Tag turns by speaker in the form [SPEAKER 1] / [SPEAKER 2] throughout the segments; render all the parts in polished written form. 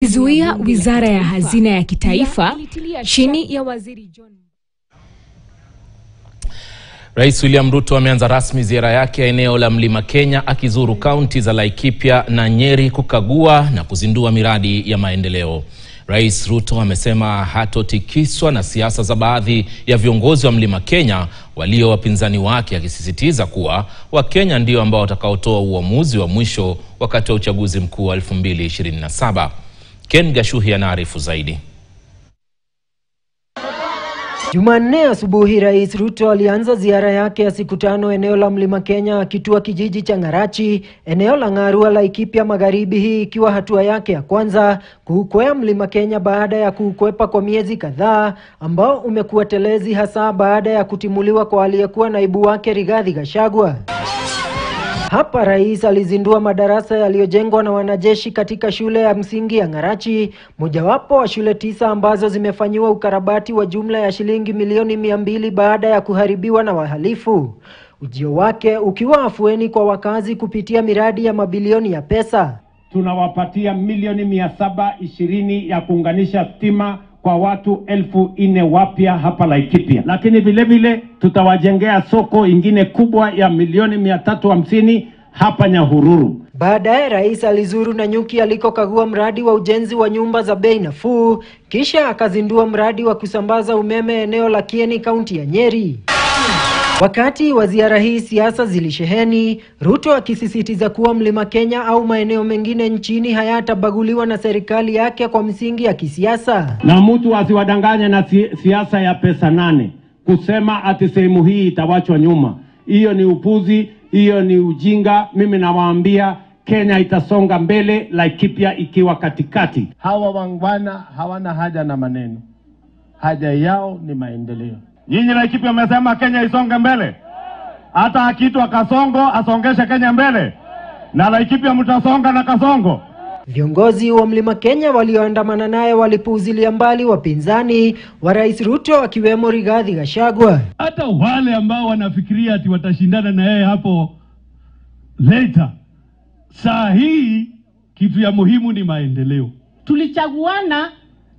[SPEAKER 1] Zuia Wizara ya Hazina ya Kitaifa chini ya Waziri John.
[SPEAKER 2] Rais William Ruto ameanza rasmi ziara yake ya eneo la Mlima Kenya, akizuru kaunti za Laikipia na Nyeri kukagua na kuzindua miradi ya maendeleo. Rais Ruto amesema hatotikiswa na siasa za baadhi ya viongozi wa Mlima Kenya walio wapinzani wake, akisisitiza kuwa Wakenya ndio ambao watakaotoa uamuzi wa mwisho wakati wa uchaguzi mkuu wa 2027. Ken Gashuhi anaarifu zaidi.
[SPEAKER 3] Jumanne asubuhi Rais Ruto alianza ziara yake ya siku 5 eneo la Mlima Kenya, akitua kijiji cha Ngarachi, eneo la Ngarua, Laikipia Magharibi, hii ikiwa hatua yake ya kwanza kuukwea Mlima Kenya baada ya kuukwepa kwa miezi kadhaa, ambao umekuwa telezi hasa baada ya kutimuliwa kwa aliyekuwa naibu wake Rigathi Gachagua. Hapa rais alizindua madarasa yaliyojengwa na wanajeshi katika shule ya msingi ya Ngarachi, mojawapo wa shule 9 ambazo zimefanyiwa ukarabati wa jumla ya shilingi milioni 200 baada ya kuharibiwa na wahalifu. Ujio wake ukiwa afueni kwa wakazi kupitia miradi ya mabilioni ya pesa.
[SPEAKER 4] Tunawapatia milioni 720 ya kuunganisha stima kwa watu 4,000 wapya hapa Laikipia. Lakini vile vile tutawajengea soko ingine kubwa ya milioni 350 hapa Nyahururu.
[SPEAKER 3] Baadaye rais alizuru Nanyuki alikokagua mradi wa ujenzi wa nyumba za bei nafuu, kisha akazindua mradi wa kusambaza umeme eneo la Kieni, kaunti ya Nyeri. Wakati wa ziara hii siasa zilisheheni, Ruto akisisitiza kuwa Mlima Kenya au maeneo mengine nchini hayatabaguliwa na serikali yake kwa msingi ya kisiasa.
[SPEAKER 4] Na mtu asiwadanganye na siasa ya pesa 8 kusema ati sehemu hii itawachwa nyuma. Hiyo ni upuzi, hiyo ni ujinga. Mimi nawaambia Kenya itasonga mbele, Laikipia ikiwa katikati.
[SPEAKER 5] Hawa wangwana hawana haja na maneno, haja yao ni maendeleo.
[SPEAKER 6] Nyinyi Laikipia mmesema Kenya isonge mbele. Hata akiitwa Kasongo asongeshe Kenya mbele. Na Laikipia mtasonga na Kasongo.
[SPEAKER 3] Viongozi wa Mlima Kenya walioandamana naye walipuuzilia mbali wapinzani wa Rais Ruto, akiwemo Rigathi Gachagua.
[SPEAKER 6] Hata wale ambao wanafikiria ati watashindana na yeye hapo later, saa hii kitu ya muhimu ni maendeleo.
[SPEAKER 7] Tulichaguana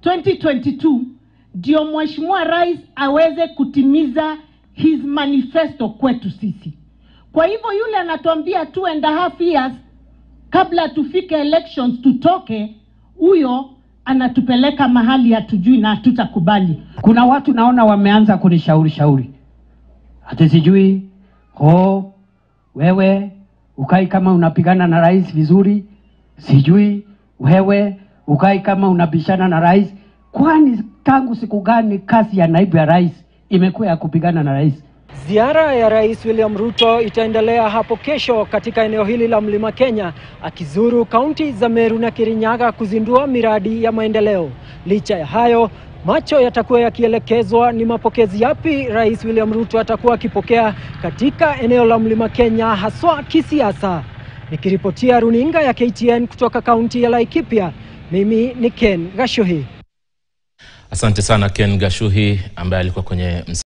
[SPEAKER 7] 2022 ndio Mheshimiwa Rais aweze kutimiza his manifesto kwetu sisi. Kwa hivyo yule anatuambia 2.5 years kabla tufike elections tutoke, huyo anatupeleka mahali hatujui na hatutakubali.
[SPEAKER 8] Kuna watu naona wameanza kunishauri. Hata sijui, wewe ukai kama unapigana na rais vizuri, sijui wewe ukai kama unabishana na rais. Kwani tangu siku gani kazi ya naibu ya rais imekuwa ya kupigana na rais?
[SPEAKER 3] Ziara ya Rais William Ruto itaendelea hapo kesho katika eneo hili la Mlima Kenya, akizuru kaunti za Meru na Kirinyaga kuzindua miradi ya maendeleo. Licha ya hayo, macho yatakuwa yakielekezwa ni mapokezi yapi Rais William Ruto atakuwa akipokea katika eneo la Mlima Kenya, haswa kisiasa. Nikiripotia runinga ya KTN kutoka kaunti ya Laikipia, mimi ni Ken Gashuhi.
[SPEAKER 2] Asante sana Ken Gashuhi ambaye alikuwa kwenye